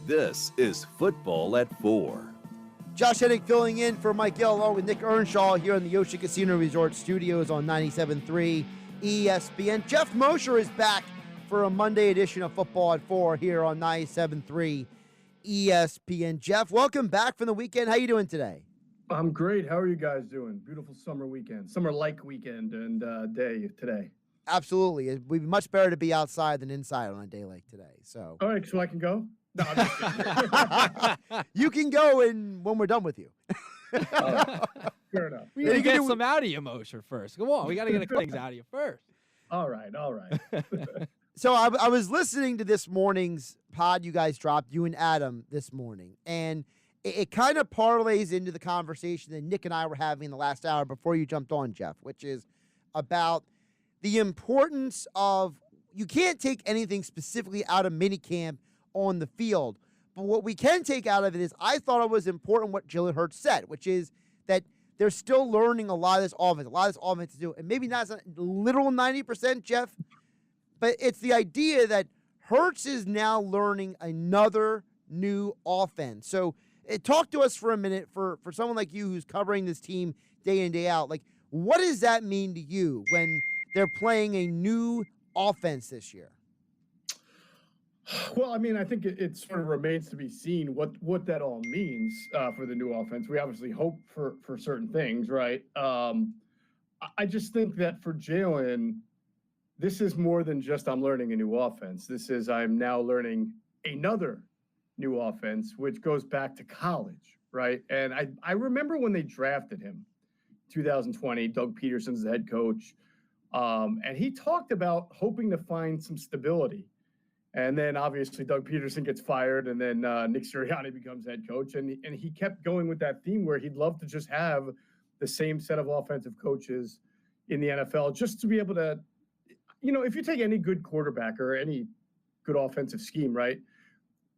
This is Football at 4. Josh Hennick filling in for Mike Gill along with Nick Earnshaw here in the Ocean Casino Resort Studios on 97.3 ESPN. Geoff Mosher is back for a Monday edition of Football at 4 here on 97.3 ESPN. Jeff, welcome back from the weekend. How you doing today? I'm great. How are you guys doing? Beautiful summer weekend, summer-like weekend and day today. Absolutely. It would be much better to be outside than inside on a day like today. So, all right, so I can go? No, I'm just kidding. You can go when we're done with you. Fair enough. We got to get some out of you, Mosher, first. Come on. We got to get a couple things out of you first. All right. So I was listening to this morning's pod you guys dropped, you and Adam, this morning, and it kind of parlays into the conversation that Nick and I were having the last hour before you jumped on, Jeff, which is about the importance of you can't take anything specifically out of minicamp on the field. But what we can take out of it is I thought it was important what Jalen Hurts said, which is that they're still learning a lot of this offense to do. And maybe not literal 90%, Jeff, but it's the idea that Hurts is now learning another new offense. So talk to us for a minute for someone like you who's covering this team day in, day out. Like, what does that mean to you when they're playing a new offense this year? Well, I mean, I think it sort of remains to be seen what that all means for the new offense. We obviously hope for certain things, right? I just think that for Jalen, this is more than just I'm learning a new offense. This is I'm now learning another new offense, which goes back to college, right? And I remember when they drafted him, 2020, Doug Peterson's the head coach, and he talked about hoping to find some stability. And then obviously Doug Peterson gets fired, and then Nick Sirianni becomes head coach. And he kept going with that theme where he'd love to just have the same set of offensive coaches in the NFL just to be able to, if you take any good quarterback or any good offensive scheme, right,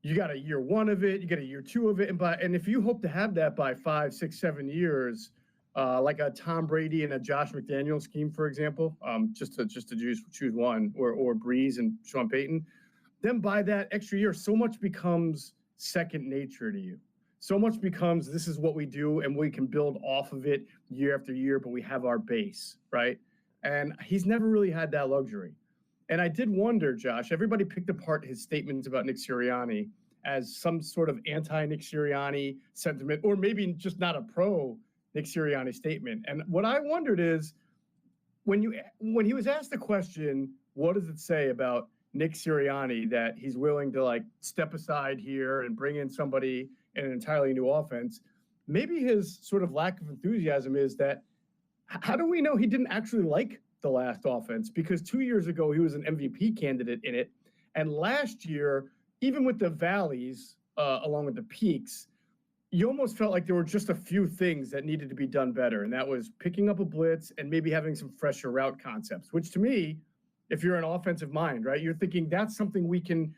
you got a year one of it, you get a year two of it. And if you hope to have that by 5, 6, 7 years, like a Tom Brady and a Josh McDaniels scheme, for example, just to choose one, or Breeze and Sean Payton, then by that extra year, so much becomes second nature to you. So much becomes this is what we do, and we can build off of it year after year, but we have our base, right? And he's never really had that luxury. And I did wonder, Josh, everybody picked apart his statements about Nick Sirianni as some sort of anti-Nick Sirianni sentiment, or maybe just not a pro-Nick Sirianni statement. And what I wondered is, when he was asked the question, what does it say about Nick Sirianni that he's willing to step aside here and bring in somebody in an entirely new offense? Maybe his sort of lack of enthusiasm is that, how do we know he didn't actually like the last offense? Because 2 years ago, he was an MVP candidate in it. And last year, even with the valleys, along with the peaks, you almost felt like there were just a few things that needed to be done better. And that was picking up a blitz and maybe having some fresher route concepts, which to me, if you're an offensive mind, right, you're thinking that's something we can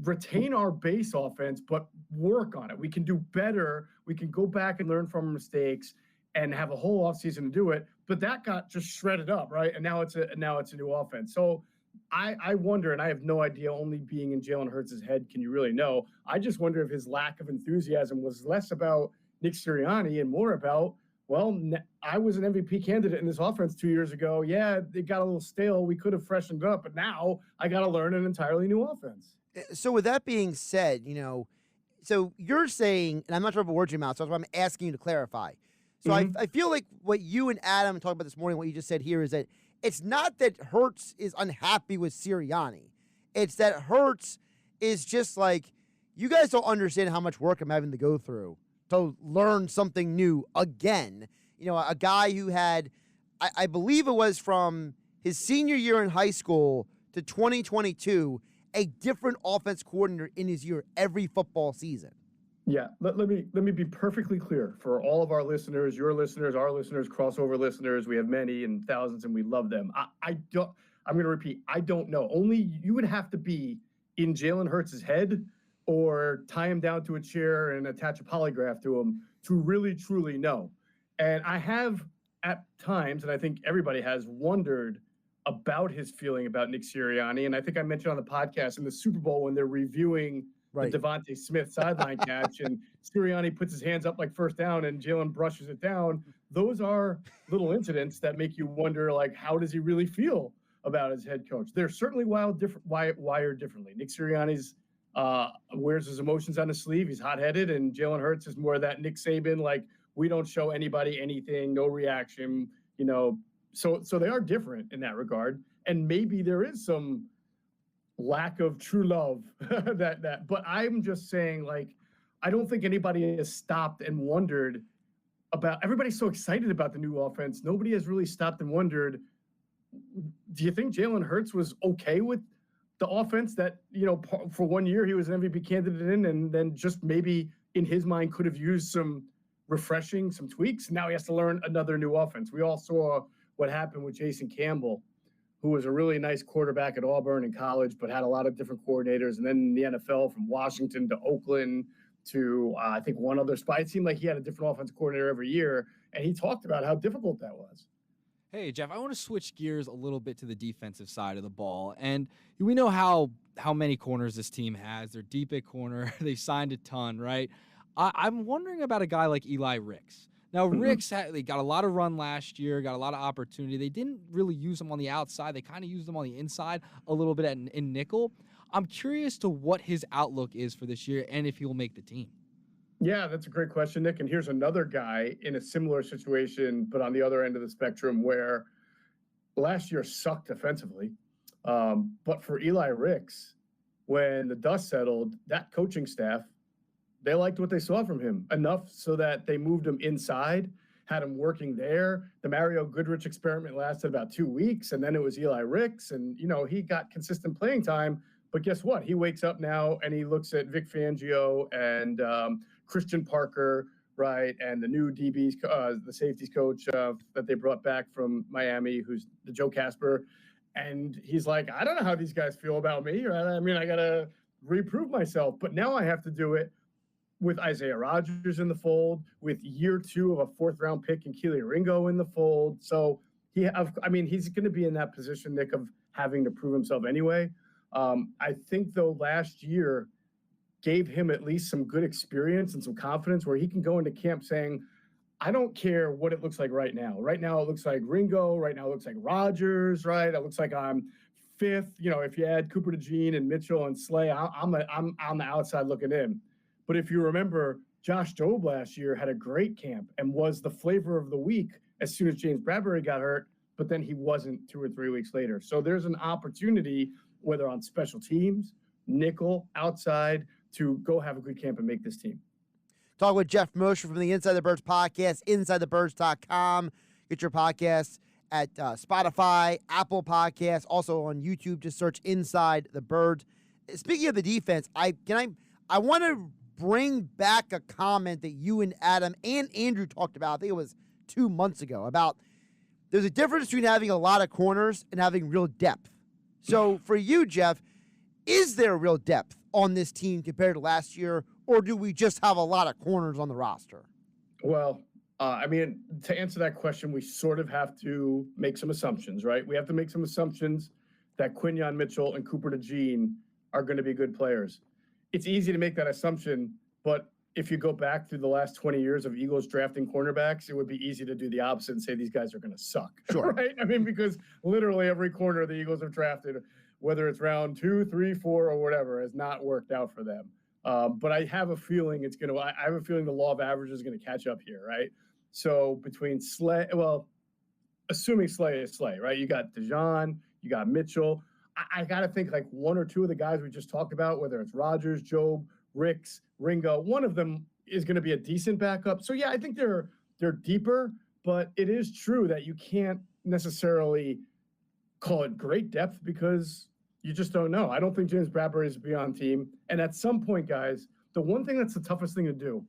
retain our base offense, but work on it. We can do better. We can go back and learn from our mistakes and have a whole offseason to do it. But that got just shredded up, right? And now it's a new offense. So I wonder, and I have no idea, only being in Jalen Hurts' head can you really know. I just wonder if his lack of enthusiasm was less about Nick Sirianni and more about, well, I was an MVP candidate in this offense 2 years ago. Yeah, it got a little stale. We could have freshened it up, but now I got to learn an entirely new offense. So with that being said, so you're saying, and I'm not sure if a word in your mouth, so that's why I'm asking you to clarify. So I feel like what you and Adam talked about this morning, what you just said here, is that it's not that Hurts is unhappy with Sirianni. It's that Hurts is just like, you guys don't understand how much work I'm having to go through to learn something new again. A guy who had, I believe it was from his senior year in high school to 2022, a different offense coordinator in his year every football season. Yeah, let me be perfectly clear for all of our listeners, your listeners, our listeners, crossover listeners. We have many and thousands, and we love them. I'm going to repeat, I don't know. Only you would have to be in Jalen Hurts' head or tie him down to a chair and attach a polygraph to him to really, truly know. And I have at times, and I think everybody has, wondered about his feeling about Nick Sirianni. And I think I mentioned on the podcast in the Super Bowl when they're reviewing Right. the Devontae Smith sideline catch, and Sirianni puts his hands up like first down, and Jalen brushes it down. Those are little incidents that make you wonder, like, how does he really feel about his head coach? They're certainly wired differently. Nick Sirianni's wears his emotions on his sleeve. He's hot-headed, and Jalen Hurts is more of that Nick Saban, like, we don't show anybody anything, no reaction, So they are different in that regard, and maybe there is some lack of true love but I'm just saying, like, I don't think anybody has stopped and wondered about. Everybody's so excited about the new offense. Nobody has really stopped and wondered, do you think Jalen Hurts was okay with the offense that, for 1 year he was an MVP candidate in, and then just maybe in his mind could have used some refreshing, some tweaks? Now he has to learn another new offense. We all saw what happened with Jason Campbell, who was a really nice quarterback at Auburn in college, but had a lot of different coordinators. And then in the NFL, from Washington to Oakland to I think one other spot, it seemed like he had a different offensive coordinator every year. And he talked about how difficult that was. Hey, Geoff, I want to switch gears a little bit to the defensive side of the ball. And we know how many corners this team has. They're deep at corner. They signed a ton, right? I'm wondering about a guy like Eli Ricks. Now, Ricks they got a lot of run last year, got a lot of opportunity. They didn't really use him on the outside. They kind of used him on the inside a little bit in nickel. I'm curious to what his outlook is for this year and if he'll make the team. Yeah, that's a great question, Nick. And here's another guy in a similar situation, but on the other end of the spectrum, where last year sucked defensively. But for Eli Ricks, when the dust settled, that coaching staff, they liked what they saw from him enough so that they moved him inside, had him working there. The Mario Goodrich experiment lasted about 2 weeks, and then it was Eli Ricks. And, he got consistent playing time. But guess what? He wakes up now and he looks at Vic Fangio and Christian Parker, right, and the new DBs, the safeties coach that they brought back from Miami, who's the Joe Casper. And he's like, I don't know how these guys feel about me. Right? I mean, I got to reprove myself. But now I have to do it with Isaiah Rodgers in the fold, with year 2 of a 4th-round pick and Keely Ringo in the fold. So he's going to be in that position, Nick, of having to prove himself anyway. I think, though, last year gave him at least some good experience and some confidence where he can go into camp saying, I don't care what it looks like right now. Right now it looks like Ringo. Right now it looks like Rodgers, right? It looks like I'm 5th. If you add Cooper DeJean and Mitchell and Slay, I'm on the outside looking in. But if you remember, Josh Jobe last year had a great camp and was the flavor of the week as soon as James Bradbury got hurt, but then he wasn't 2 or 3 weeks later. So there's an opportunity, whether on special teams, nickel, outside, to go have a good camp and make this team. Talk with Geoff Mosher from the Inside the Birds podcast, InsideTheBirds.com. Get your podcasts at Spotify, Apple Podcasts, also on YouTube. Just search Inside the Birds. Speaking of the defense, I want to bring back a comment that you and Adam and Andrew talked about. I think it was 2 months ago, about there's a difference between having a lot of corners and having real depth. So for you, Geoff, is there real depth on this team compared to last year, or do we just have a lot of corners on the roster? Well, to answer that question, we sort of have to make some assumptions, right? We have to make some assumptions that Quinyon Mitchell and Cooper DeJean are going to be good players. It's easy to make that assumption, but if you go back through the last 20 years of Eagles drafting cornerbacks, it would be easy to do the opposite and say these guys are going to suck. Sure. Right? Because literally every corner the Eagles have drafted, whether it's round 2, 3, 4, or whatever, has not worked out for them. But I have a feeling I have a feeling the law of averages is going to catch up here, right? So between Slay, assuming Slay is Slay, right? You got DeJean, you got Mitchell. I got to think like 1 or 2 of the guys we just talked about, whether it's Rodgers, Jobe, Ricks, Ringo, one of them is going to be a decent backup. So, yeah, I think they're deeper, but it is true that you can't necessarily call it great depth because you just don't know. I don't think James Bradbury is beyond team. And at some point, guys, the one thing that's the toughest thing to do,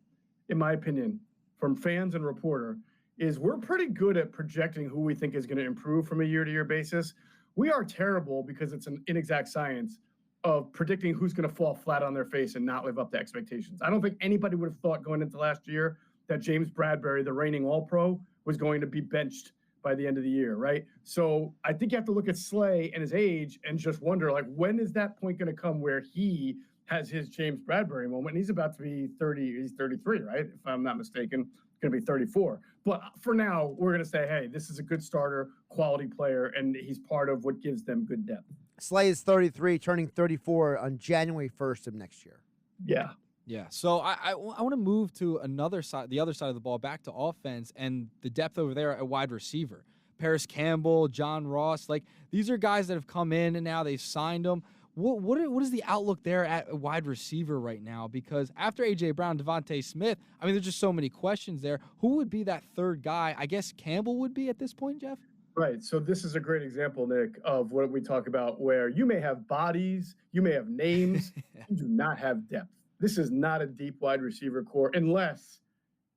in my opinion, from fans and reporter, is we're pretty good at projecting who we think is going to improve from a year-to-year basis. We are terrible because it's an inexact science of predicting who's going to fall flat on their face and not live up to expectations. I don't think anybody would have thought going into last year that James Bradbury, the reigning All-Pro, was going to be benched by the end of the year, right? So I think you have to look at Slay and his age and just wonder, like, when is that point going to come where he has his James Bradbury moment. And he's about to be 30. He's 33, right? If I'm not mistaken, going to be 34. But for now, we're going to say, hey, this is a good starter, quality player, and he's part of what gives them good depth. Slay is 33, turning 34 on January 1st of next year. Yeah. Yeah. So I want to move to the other side of the ball, back to offense and the depth over there at wide receiver. Paris Campbell, John Ross, like these are guys that have come in and now they've signed them. What is the outlook there at wide receiver right now? Because after A.J. Brown, Devontae Smith, I mean, there's just so many questions there. Who would be that third guy? I guess Campbell would be at this point, Jeff? Right. So this is a great example, Nick, of what we talk about where you may have bodies, you may have names, you do not have depth. This is not a deep wide receiver core unless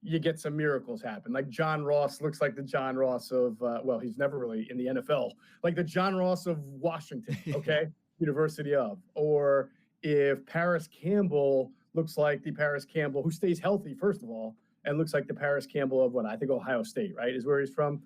you get some miracles happen. Like John Ross looks like the John Ross of, well, he's never really in the NFL, like the John Ross of Washington, okay? University of. Or if Paris Campbell looks like the Paris Campbell who stays healthy, first of all, and looks like the Paris Campbell of what I think Ohio State, right, is where he's from.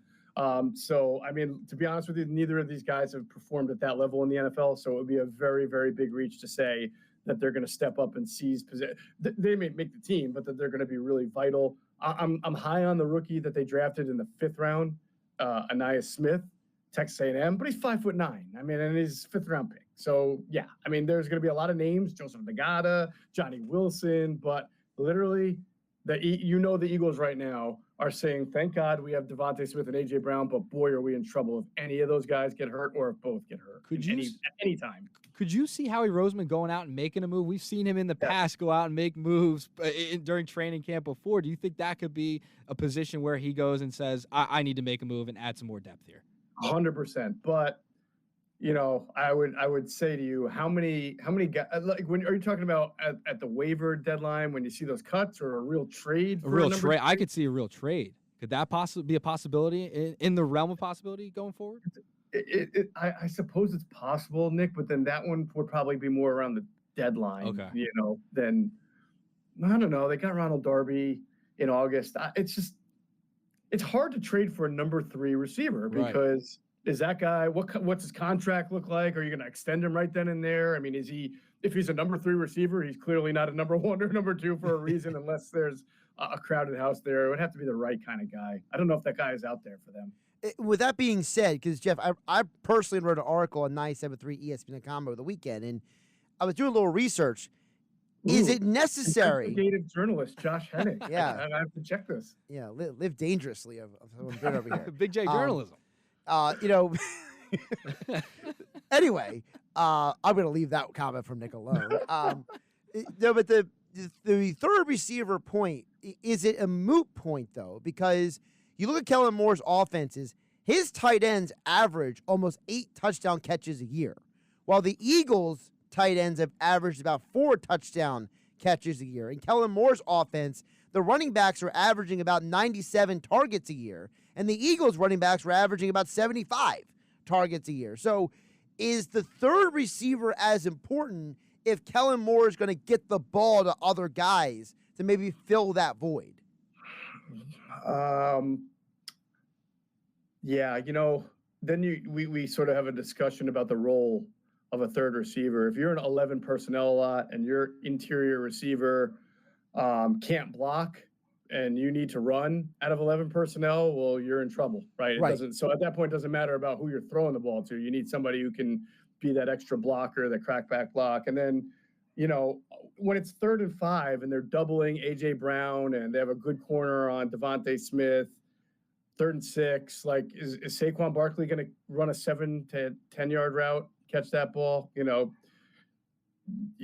So, I mean, to be honest with you, neither of these guys have performed at that level in the NFL. So it would be a very, very big reach to say that they're going to step up and seize position. They may make the team, but that they're going to be really vital. I'm high on the rookie that they drafted in the 5th round, Anais Smith, Texas A&M, but he's 5'9". I mean, and he's 5th round pick. So yeah, I mean, there's going to be a lot of names: Joseph Nagata, Johnny Wilson, but literally, the Eagles right now are saying, "Thank God we have Devontae Smith and A.J. Brown," but boy, are we in trouble if any of those guys get hurt or if both get hurt. At any time. Could you see Howie Roseman going out and making a move? We've seen him in the past go out and make moves during training camp before. Do you think that could be a position where he goes and says, I need to make a move and add some more depth here? 100%. But you know, I would say to you, how many guys, like, when are you talking about at the waiver deadline when you see those cuts, or a real trade? A real trade. I could see a real trade. Could that possibly be a possibility in the realm of possibility going forward? I suppose it's possible, Nick, but then that one would probably be more around the deadline. Okay. You know, then I don't know. They got Ronald Darby in August. It's hard to trade for a number 3 receiver because. Right. Is that guy, what's his contract look like? Are you going to extend him right then and there? I mean, if he's a number 3 receiver, he's clearly not a number 1 or number 2 for a reason, unless there's a crowded house there. It would have to be the right kind of guy. I don't know if that guy is out there for them. With that being said, because Jeff, I personally wrote an article on 97.3 ESPN.com over the weekend, and I was doing a little research. Is it necessary? Investigative journalist Josh Hennick. Yeah. I have to check this. Yeah, live dangerously of someone good over here. Big J journalism. Anyway, I'm going to leave that comment from Nick alone. No, but the third receiver point, is it a moot point, though? Because you look at Kellen Moore's offenses, his tight ends average almost 8 touchdown catches a year, while the Eagles' tight ends have averaged about 4 touchdown catches a year. In Kellen Moore's offense, the running backs are averaging about 97 targets a year, and the Eagles' running backs were averaging about 75 targets a year. So is the third receiver as important if Kellen Moore is going to get the ball to other guys to maybe fill that void? Yeah, you know, then we sort of have a discussion about the role of a third receiver. If you're an 11 personnel a lot and your interior receiver can't block and you need to run out of 11 personnel, well, you're in trouble, right? So at that point, it doesn't matter about who you're throwing the ball to. You need somebody who can be that extra blocker, that crackback block. And then, you know, when it's 3rd and 5 and they're doubling A.J. Brown and they have a good corner on Devontae Smith, 3rd and 6, like, is Saquon Barkley going to run a 7 to 10 yard route, catch that ball? You know,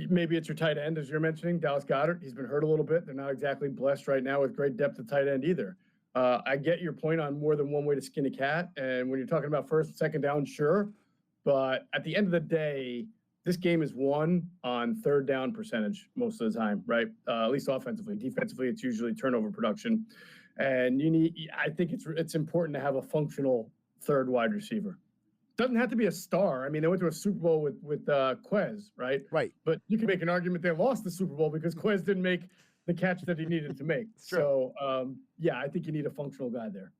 maybe it's your tight end, as you're mentioning, Dallas Goedert. He's been hurt a little bit. They're not exactly blessed right now with great depth at tight end either. I get your point on more than one way to skin a cat. And when you're talking about 1st, 2nd down, sure. But at the end of the day, this game is won on 3rd down percentage most of the time, right? At least offensively. Defensively, it's usually turnover production. And I think it's important to have a functional third wide receiver. Doesn't have to be a star. I mean, they went to a Super Bowl with Quez, right? Right. But you can make an argument they lost the Super Bowl because Quez didn't make the catch that he needed to make. So, yeah, I think you need a functional guy there.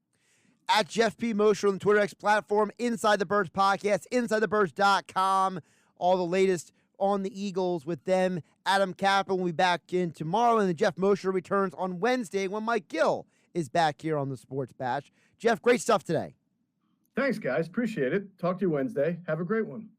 At Geoff P. Mosher on the Twitter X platform, Inside the Birds podcast, InsideTheBirds.com. All the latest on the Eagles with them. Adam Kaplan will be back in tomorrow, and then Geoff Mosher returns on Wednesday when Mike Gill is back here on the Sports Bash. Geoff, great stuff today. Thanks, guys. Appreciate it. Talk to you Wednesday. Have a great one.